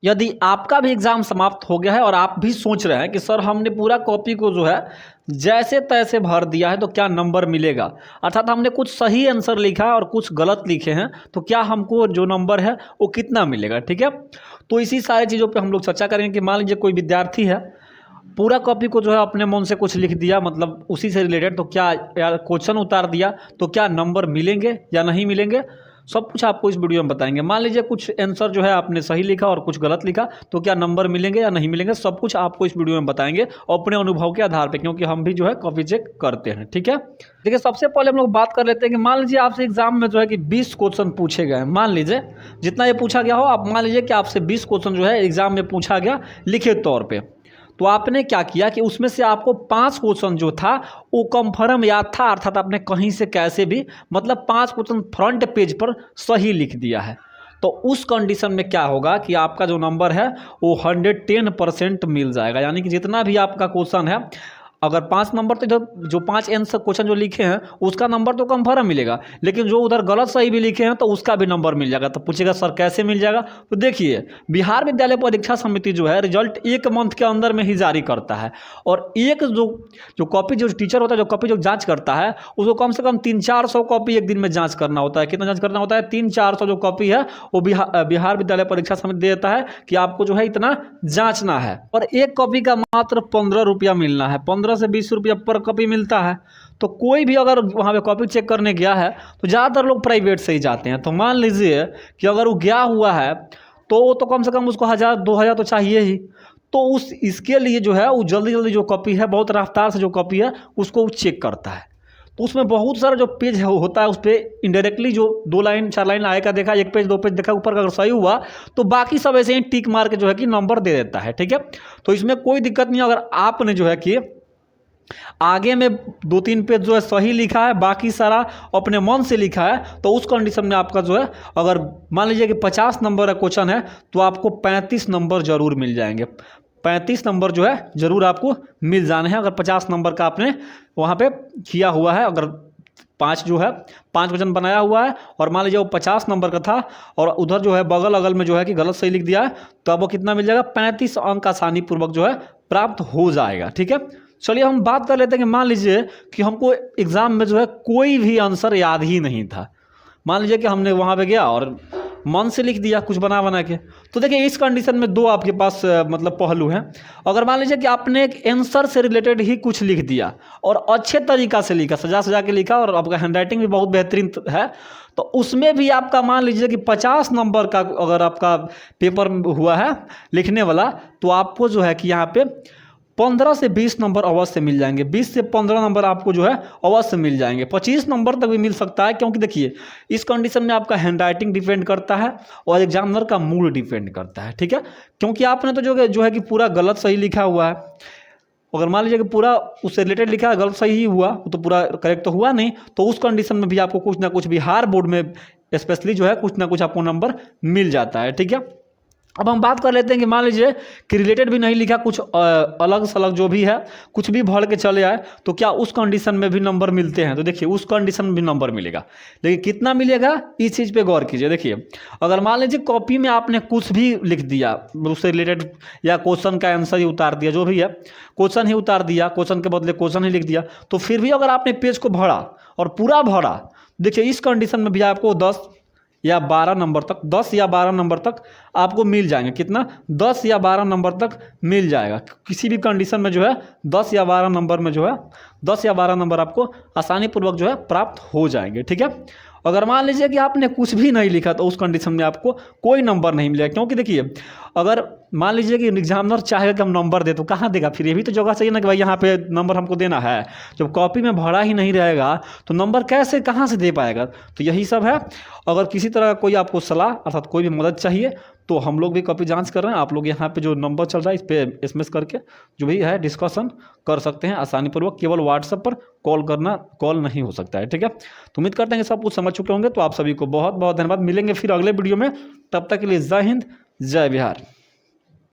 यदि आपका भी एग्ज़ाम समाप्त हो गया है और आप भी सोच रहे हैं कि सर हमने पूरा कॉपी को जो है जैसे तैसे भर दिया है तो क्या नंबर मिलेगा, अर्थात हमने कुछ सही आंसर लिखा है और कुछ गलत लिखे हैं तो क्या हमको जो नंबर है वो कितना मिलेगा, ठीक है। तो इसी सारी चीज़ों पे हम लोग चर्चा करेंगे कि मान लीजिए कोई विद्यार्थी है, पूरा कॉपी को जो है अपने मन से कुछ लिख दिया, मतलब उसी से रिलेटेड, तो क्या यार क्वेश्चन उतार दिया तो क्या नंबर मिलेंगे या नहीं मिलेंगे, सब कुछ आपको इस वीडियो में बताएंगे। मान लीजिए कुछ आंसर जो है आपने सही लिखा और कुछ गलत लिखा तो क्या नंबर मिलेंगे या नहीं मिलेंगे, सब कुछ आपको इस वीडियो में बताएंगे अपने अनुभव के आधार पे, क्योंकि हम भी जो है कॉपी चेक करते हैं, ठीक है। देखिए सबसे पहले हम लोग बात कर लेते हैं कि मान लीजिए आपसे एग्जाम में जो है कि 20 क्वेश्चन पूछे गए, मान लीजिए जितना ये पूछा गया हो, आप मान लीजिए कि आपसे 20 क्वेश्चन जो है एग्जाम में पूछा गया लिखित तौर पर। तो आपने क्या किया कि उसमें से आपको 5 क्वेश्चन जो था वो कंफर्म याद था, अर्थात आपने कहीं से कैसे भी मतलब 5 क्वेश्चन फ्रंट पेज पर सही लिख दिया है। तो उस कंडीशन में क्या होगा कि आपका जो नंबर है वो 110% मिल जाएगा, यानी कि जितना भी आपका क्वेश्चन है, अगर 5 नंबर तो इधर जो 5 आंसर क्वेश्चन जो लिखे हैं उसका नंबर तो कंफर्म मिलेगा, लेकिन जो उधर गलत सही भी लिखे हैं तो उसका भी नंबर मिल जाएगा। तो पूछेगा सर कैसे मिल जाएगा, तो देखिए बिहार विद्यालय परीक्षा समिति जो है रिजल्ट 1 मंथ के अंदर में ही जारी करता है, और एक जो कॉपी जो टीचर होता है जो कॉपी जो जाँच करता है उसको कम से कम 300-400 कॉपी एक दिन में जाँच करना होता है। कितना जाँच करना होता है? 300-400 जो कॉपी है वो बिहार विद्यालय परीक्षा समिति देता है कि आपको जो है इतना जाँचना है, और एक कॉपी का मात्र 15 रुपया मिलना है, 15 से 20 रुपया पर कॉपी मिलता है। तो कोई भी अगर वहाँ पे कॉपी चेक करने गया है तो ज़्यादातर लोग प्राइवेट से ही जाते हैं। तो मान लीजिए कि अगर वो गया हुआ है तो कम से कम उसको 1000-2000 तो चाहिए ही। तो इसके लिए जो है वो जल्दी जो कॉपी है, बहुत रफ्तार से जो कॉपी है उसको वो चेक करता है। तो उसमें बहुत सारा जो पेज होता है उस पर इनडायरेक्टली जो 2 लाइन 4 लाइन आएगा देखा, 1 पेज 2 पेज देखा, ऊपर का अगर सही हुआ तो बाकी सब ऐसे ही टिक मार के जो है कि नंबर दे देता है, ठीक है। तो इसमें कोई दिक्कत नहीं। अगर आपने जो है कि आगे में 2-3 पेज जो है सही लिखा है, बाकी सारा अपने मन से लिखा है, तो उस कंडीशन में आपका जो है, अगर मान लीजिए कि 50 नंबर का क्वेश्चन है तो आपको 35 नंबर जरूर मिल जाएंगे। 35 नंबर जो है जरूर आपको मिल जाने हैं अगर 50 नंबर का आपने वहाँ पे किया हुआ है। अगर 5 जो है 5 वजन बनाया हुआ है और मान लीजिए वो 50 नंबर का था और उधर जो है बगल अगल में जो है कि गलत सही लिख दिया है, तो अब वो कितना मिल जाएगा? 35 अंक आसानी पूर्वक जो है प्राप्त हो जाएगा, ठीक है। चलिए हम बात कर लेते हैं कि मान लीजिए कि हमको एग्जाम में जो है कोई भी आंसर याद ही नहीं था। मान लीजिए कि हमने वहाँ पे गया और मन से लिख दिया कुछ बना के। तो देखिए इस कंडीशन में 2 आपके पास मतलब पहलू हैं। अगर मान लीजिए कि आपने एक आंसर से रिलेटेड ही कुछ लिख दिया और अच्छे तरीका से लिखा, सजा के लिखा, और आपका हैंडराइटिंग भी बहुत बेहतरीन है, तो उसमें भी आपका मान लीजिए कि 50 नंबर का अगर आपका पेपर हुआ है लिखने वाला, तो आपको जो है कि यहाँ पे 15 से 20 नंबर अवश्य मिल जाएंगे। 20 से 15 नंबर आपको जो है अवश्य मिल जाएंगे। 25 नंबर तक भी मिल सकता है, क्योंकि देखिए इस कंडीशन में आपका हैंडराइटिंग डिपेंड करता है और एग्जामिनर का मूड डिपेंड करता है, ठीक है। क्योंकि आपने तो जो है कि पूरा गलत सही लिखा हुआ है। अगर मान लीजिए कि पूरा उससे रिलेटेड लिखा है, गलत सही ही हुआ तो पूरा करेक्ट तो हुआ नहीं, तो उस कंडीशन में भी आपको कुछ ना कुछ बिहार बोर्ड में स्पेशली जो है कुछ ना कुछ आपको नंबर मिल जाता है, ठीक है। अब हम बात कर लेते हैं कि मान लीजिए कि रिलेटेड भी नहीं लिखा, कुछ अलग सलग जो भी है कुछ भी भर के चले आए, तो क्या उस कंडीशन में भी नंबर मिलते हैं? तो देखिए उस कंडीशन में भी नंबर मिलेगा, लेकिन कितना मिलेगा इस चीज़ पे गौर कीजिए। देखिए अगर मान लीजिए कॉपी में आपने कुछ भी लिख दिया उससे रिलेटेड, या क्वेश्चन का आंसर ही उतार दिया, जो भी है क्वेश्चन ही उतार दिया, क्वेश्चन के बदले क्वेश्चन ही लिख दिया, तो फिर भी अगर आपने पेज को भरा और पूरा भरा, देखिए इस कंडीशन में भी आपको 10 या 12 नंबर तक, 10 या 12 नंबर तक आपको मिल जाएंगे। कितना? 10 या 12 नंबर तक मिल जाएगा। किसी भी कंडीशन में जो है 10 या 12 नंबर में जो है 10 या 12 नंबर आपको आसानी पूर्वक जो है प्राप्त हो जाएंगे, ठीक है। अगर मान लीजिए कि आपने कुछ भी नहीं लिखा तो उस कंडीशन में आपको कोई नंबर नहीं मिलेगा, क्योंकि देखिए अगर मान लीजिए कि एग्जामिनर चाहेगा कि हम नंबर दे, तो कहाँ देगा? फिर ये भी तो जगह चाहिए ना कि भाई यहाँ पे नंबर हमको देना है। जब कॉपी में भरा ही नहीं रहेगा तो नंबर कैसे कहाँ से दे पाएगा? तो यही सब है। अगर किसी तरह कोई आपको सलाह अर्थात कोई भी मदद चाहिए तो हम लोग भी कॉपी जांच कर रहे हैं। आप लोग यहाँ पे जो नंबर चल रहा है इस पर SMS करके जो भी है डिस्कशन कर सकते हैं आसानीपूर्वक। केवल व्हाट्सएप पर कॉल नहीं हो सकता है, ठीक है। तो उम्मीद करते हैं कि सब कुछ समझ चुके होंगे। तो आप सभी को बहुत बहुत धन्यवाद। मिलेंगे फिर अगले वीडियो में, तब तक के लिए जय हिंद, जय बिहार।